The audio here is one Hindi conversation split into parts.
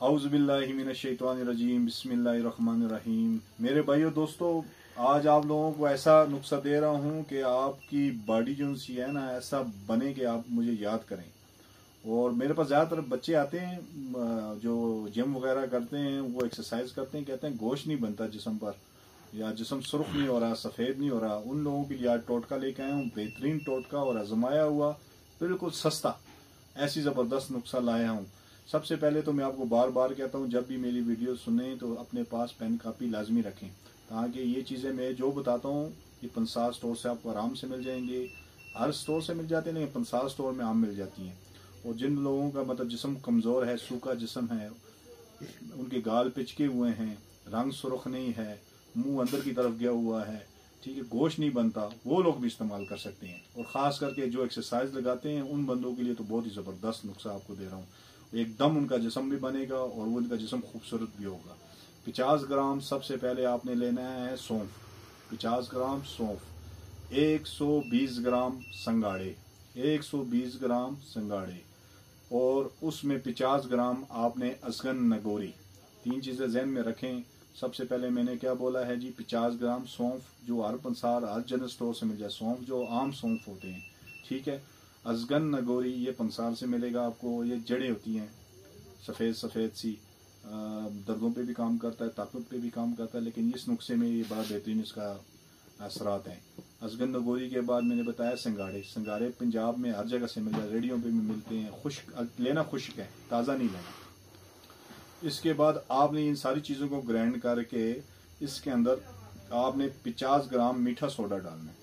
औज़ुबिल्लाहिमिनश्शैतानिर्रजीम बिस्मिल्लाहिर्रहमानिर्रहीम। मेरे भाइयों दोस्तों, आज आप लोगों को ऐसा नुस्खा दे रहा हूँ कि आपकी बॉडी जो सी है ना, ऐसा बने कि आप मुझे याद करें। और मेरे पास ज़्यादातर बच्चे आते हैं जो जिम वगैरह करते हैं, वो एक्सरसाइज करते हैं, कहते हैं गोश्त नहीं बनता जिस्म पर, या जिस्म सुर्ख नहीं हो रहा, सफ़ेद नहीं हो रहा। उन लोगों के लिए आज टोटका लेके आया हूँ, बेहतरीन टोटका और आजमाया हुआ, बिल्कुल सस्ता, ऐसी ज़बरदस्त नुस्खा लाया हूँ। सबसे पहले तो मैं आपको बार बार कहता हूँ, जब भी मेरी वीडियो सुने तो अपने पास पेन कापी लाजमी रखें, ताकि ये चीज़ें मैं जो बताता हूँ ये 50 स्टोर से आपको आराम से मिल जाएंगे। हर स्टोर से मिल जाते हैं, लेकिन 50 स्टोर में आम मिल जाती हैं। और जिन लोगों का मतलब जिस्म कमज़ोर है, सूखा जिस्म है, उनके गाल पिचके हुए हैं, रंग सुर्ख नहीं है, मुंह अंदर की तरफ गया हुआ है, ठीक है, गोश्त नहीं बनता, वो लोग भी इस्तेमाल कर सकते हैं। और ख़ास करके जो एक्सरसाइज लगाते हैं उन बंदों के लिए तो बहुत ही ज़बरदस्त नुस्खा आपको दे रहा हूँ। एकदम उनका जिस्म भी बनेगा और वो उनका जिस्म खूबसूरत भी होगा। 50 ग्राम सबसे पहले आपने लेना है सौंफ, 50 ग्राम सौंफ, 120 ग्राम संगाड़े, 120 ग्राम संगाड़े, और उसमें 50 ग्राम आपने असगन नगोरी। तीन चीज़ें जहन में रखें। सबसे पहले मैंने क्या बोला है जी, 50 ग्राम सौंफ, जो हर पंसार हर जनरल स्टोर से मिल जाए, सौंफ जो आम सौंफ होते हैं, ठीक है। असगन नगोरी ये पंसार से मिलेगा आपको। ये जड़ें होती हैं सफ़ेद सफ़ेद सी, दर्दों पे भी काम करता है, ताकत पे भी काम करता है, लेकिन इस नुस्खे में ये बड़ा बेहतरीन इसका असरात हैं। असगन नगोरी के बाद मैंने बताया संगाड़े। संगाड़े पंजाब में हर जगह से मिल जाए, रेडियो पे भी मिलते हैं। खुश्क लेना, खुश्क है, ताज़ा नहीं लेना। इसके बाद आपने इन सारी चीज़ों को ग्राइंड करके इसके अंदर आपने 50 ग्राम मीठा सोडा डालना है,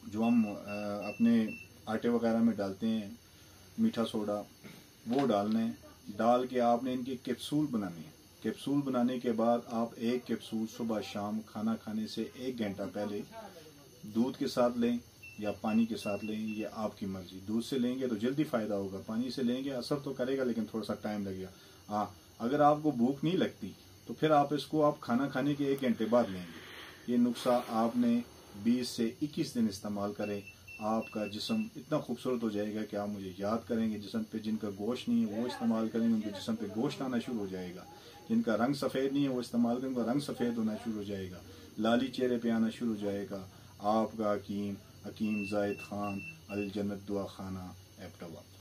जो हम अपने आटे वगैरह में डालते हैं, मीठा सोडा, वो डालना है। डाल के आपने इनकी कैप्सूल बनानी है। कैप्सूल बनाने के बाद आप एक कैप्सूल सुबह शाम खाना खाने से 1 घंटा पहले दूध के साथ लें या पानी के साथ लें, ये आपकी मर्जी। दूध से लेंगे तो जल्दी फ़ायदा होगा, पानी से लेंगे असर तो करेगा लेकिन थोड़ा सा टाइम लगेगा। हाँ, अगर आपको भूख नहीं लगती तो फिर आप इसको आप खाना खाने के 1 घंटे बाद लेंगे। ये नुस्खा आपने 20 से 21 दिन इस्तेमाल करें, आपका जिस्म इतना खूबसूरत हो जाएगा कि आप मुझे याद करेंगे। जिस्म पे जिनका गोश्त नहीं है वो इस्तेमाल करेंगे, उनके जिस्म पे गोश्त आना शुरू हो जाएगा। जिनका रंग सफ़ेद नहीं है वो इस्तेमाल करेंगे, उनका रंग सफ़ेद होना शुरू हो जाएगा, लाली चेहरे पे आना शुरू हो जाएगा। आपका हकीम जाहिद खान, अल जन्नत दुआ खाना, एबटाबाद।